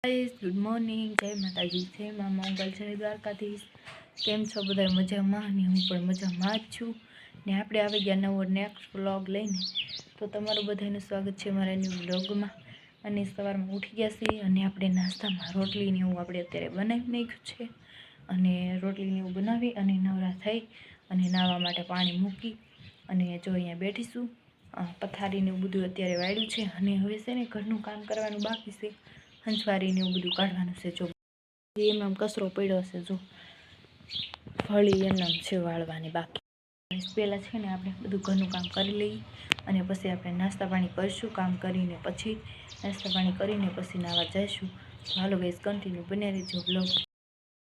Guys good morning, જય માતાજી, જય મા મંગલ, જય દ્વારકાધીશ। કેમ છો બધા? મજામાં? અને હું પણ મજામાં જ છું ને આપણે આવી ગયા નવો નેક્સ્ટ વ્લોગ લઈને। તો તમારું બધાનું સ્વાગત છે મારા ન્યૂ વ્લોગમાં। અને સવારમાં ઉઠી ગયા છીએ અને આપણે નાસ્તામાં રોટલીને એવું આપણે અત્યારે બનાવી નાખ્યું છે અને રોટલીને એવું બનાવી અને નવરા થઈ અને નાહવા માટે પાણી મૂકી અને જો અહીંયા બેઠીશું। પથારીને એવું બધું અત્યારે વાળ્યું છે અને હવે છે ને ઘરનું કામ કરવાનું બાકી છે। હંસવારીને એવું બધું કાઢવાનું છે। જો એમ કચરો પડ્યો છે, જો ફળી એમ છે વાળવાની બાકી। પહેલાં છે ને આપણે બધું ઘરનું કામ કરી લઈએ અને પછી આપણે નાસ્તા પાણી કરીશું। કામ કરીને પછી નાસ્તા પાણી કરીને પછી નાહવા જઈશું। તો હાલો ગાઈસ કન્ટિન્યુ બન્યા રહેજો બ્લોગ।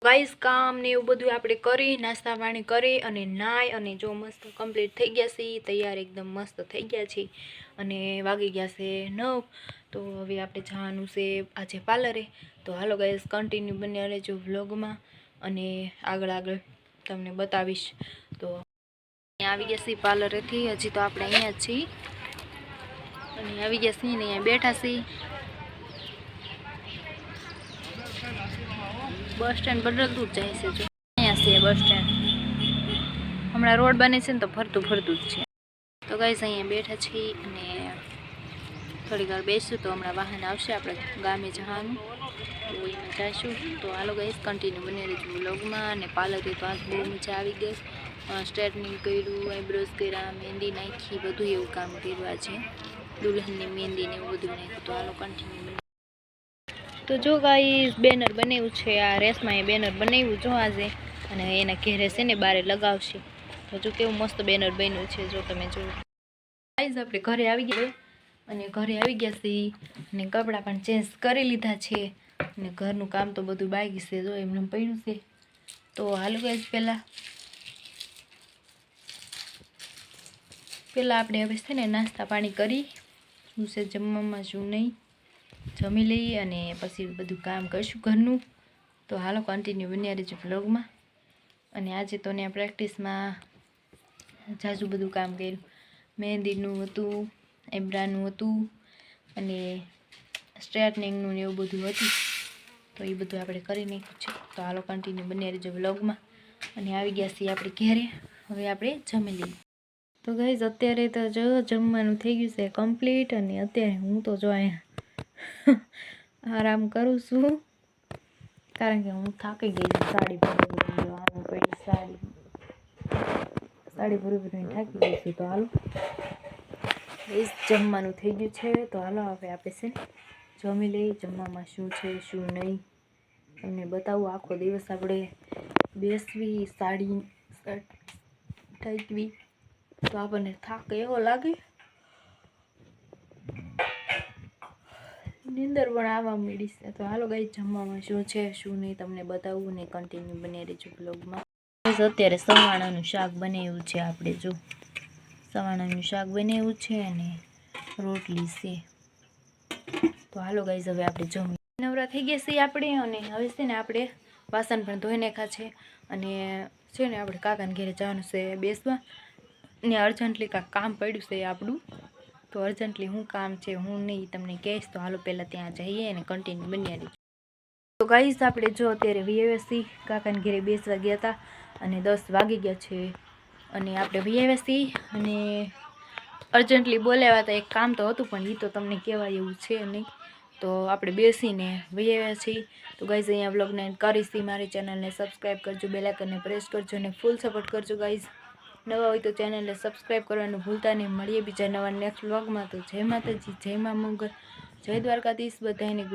ગાઈસ કામ ને એવું બધું આપણે કરી નાસ્તા પાણી કરી અને નાહી અને જો મસ્ત કમ્પ્લીટ થઈ ગયા છે, તૈયાર એકદમ મસ્ત થઈ ગયા છે અને વાગી ગયા છે 9। તો હવે આપણે જવાનું છે આજે પાર્લરે। તો હાલો ગાઈસ કન્ટિન્યુ બન્યા રહેજો વ્લોગમાં અને આગળ તમને બતાવીશ। તો અહીંયા આવી ગયા છીએ પાર્લરેથી, હજી તો આપણે અહીંયા જ છીએ અને આવી ગયા છીએ ને અહીંયા બેઠા છીએ। બસ સ્ટેન્ડ બદલતું જ જાય છે, જો અહીંયા છે બસ સ્ટેન્ડ। હમણાં રોડ બને છે ને તો ફરતું જ છે। તો ગાઈસ અહીંયા બેઠા છીએ અને થોડી વાર બેસું તો હમણાં વાહન આવશે, આપણે ગામે જવાનું તો એમાં જઈશું। તો હાલો ગાઈસ કન્ટિન્યુ બની રહેજો વ્લોગમાં। અને પાર્લરે તો આજ બહુ મજા આવી ગઈ। સ્ટ્રેટનિંગ કર્યું, આઈબ્રોઝ કર્યા, મહેંદી નાખી, બધું એવું કામ કર્યું આજે। દુલ્હનની મહેંદી ને એવું બધું નાખ્યું। તો હાલો કન્ટિન્યુ। તો જો ગાઈસ બેનર બનાવ્યું છે, આ રેસમાં એ બેનર બનાવ્યું જો આજે અને એના ઘેરે છે ને બારે લગાવશે। તો જો કેવું મસ્ત બેનર બન્યું છે, જો તમે જો ગાઈસ આપણે ઘરે આવી ગયા અને ઘરે આવી ગયા છીએ અને કપડાં પણ ચેન્જ કરી લીધા છે અને ઘરનું કામ તો બધું બાકી છે, જો એમને પડ્યું છે। તો હાલો ગાઈસ પહેલાં આપણે હવે છે ને નાસ્તા પાણી કરી, શું છે જમવામાં શું નહીં જમી લઈએ અને પછી બધું કામ કરીશું ઘરનું। તો હાલો કન્ટિન્યુ બન્યા રહેજો વ્લોગમાં। અને આજે તો ત્યાં પ્રેક્ટિસમાં જાજુ બધું કામ કર્યું, મહેંદીનું હતું, આઈબ્રાનું હતું અને સ્ટ્રેટનિંગનું ને એવું બધું હતું। તો એ બધું આપણે કરી નાખ્યું છે। તો હાલો કન્ટિન્યુ બન્યા રહેજો વ્લોગમાં। અને આવી ગયા છીએ આપણે ઘેરે, હવે આપણે જમી લઈએ। તો ગાઈસ અત્યારે તો જો જમવાનું થઈ ગયું છે કમ્પ્લીટ અને અત્યારે હું તો જો અહીંયા આરામ કરું છું કારણ કે હું થાકી ગઈ છું। સાડી પડી સાડી પૂરી થાકી ગઈ છું। તો હાલો ગાઈસ જમવાનું થઈ ગયું છે। તો હાલો હવે આપણે છે જમી લઈએ, જમવામાં શું છે શું નહીં તમને બતાવું। આખો દિવસ આપણે બેસવી સાડી ટાઈકવી તો આપણને થાક એવો લાગે, નીંદર પણ આવવા મળી છે। તો હાલો ગાઈસ જમવામાં શું છે શું નહીં તમને બતાવું ને કન્ટિન્યુ બની રહેજો બ્લોગમાં। અત્યારે સવાણાનું શાક બનાવ્યું છે આપણે, જો સવાણાનું શાક બનાવ્યું છે અને રોટલી છે। તો હાલો ગાઈસ હવે આપણે જમી નવરા થઈ ગયા છીએ આપણે અને હવે છે ને આપણે વાસણ પણ ધોઈ નાખ્યા છે અને છે ને આપણે કાકાને ઘરે જવાનું છે બેસવા ને અર્જન્ટલી કાંઈક કામ પડ્યું છે આપણું। તો અર્જન્ટલી શું કામ છે હું નહીં તમને કહીશ। તો હાલો પહેલાં ત્યાં જઈએ અને કન્ટિન્યુ બન્યા રહીએ। તો ગાઈસ આપણે જો અત્યારે વીએસસી કાકાને ઘરે બેસવા ગયા હતા અને 10 વાગી ગયા છે અને આપણે વીએસસી અને અર્જન્ટલી બોલાવ્યા હતા, એક કામ તો હતું પણ એ તો તમને કહેવાય એવું છે નહીં। તો આપણે બેસીને વીએવ્યા છીએ। તો ગાઈસ અહીંયા વ્લોગને એન્ડ કરીશ। મારી ચેનલને સબસ્ક્રાઈબ કરજો, બેલ આઇકનને પ્રેસ કરજો અને ફૂલ સપોર્ટ કરજો ગાઈસ। નવા હોય તો ચેનલને સબસ્ક્રાઈબ કરવાનું ભૂલતા નહીં। મળીએ બીજા નવા નેક્સ્ટ વ્લોગમાં। તો જય માતાજી, જય મા મંગલ, જય દ્વારકાધીશ, બધાને ગુડ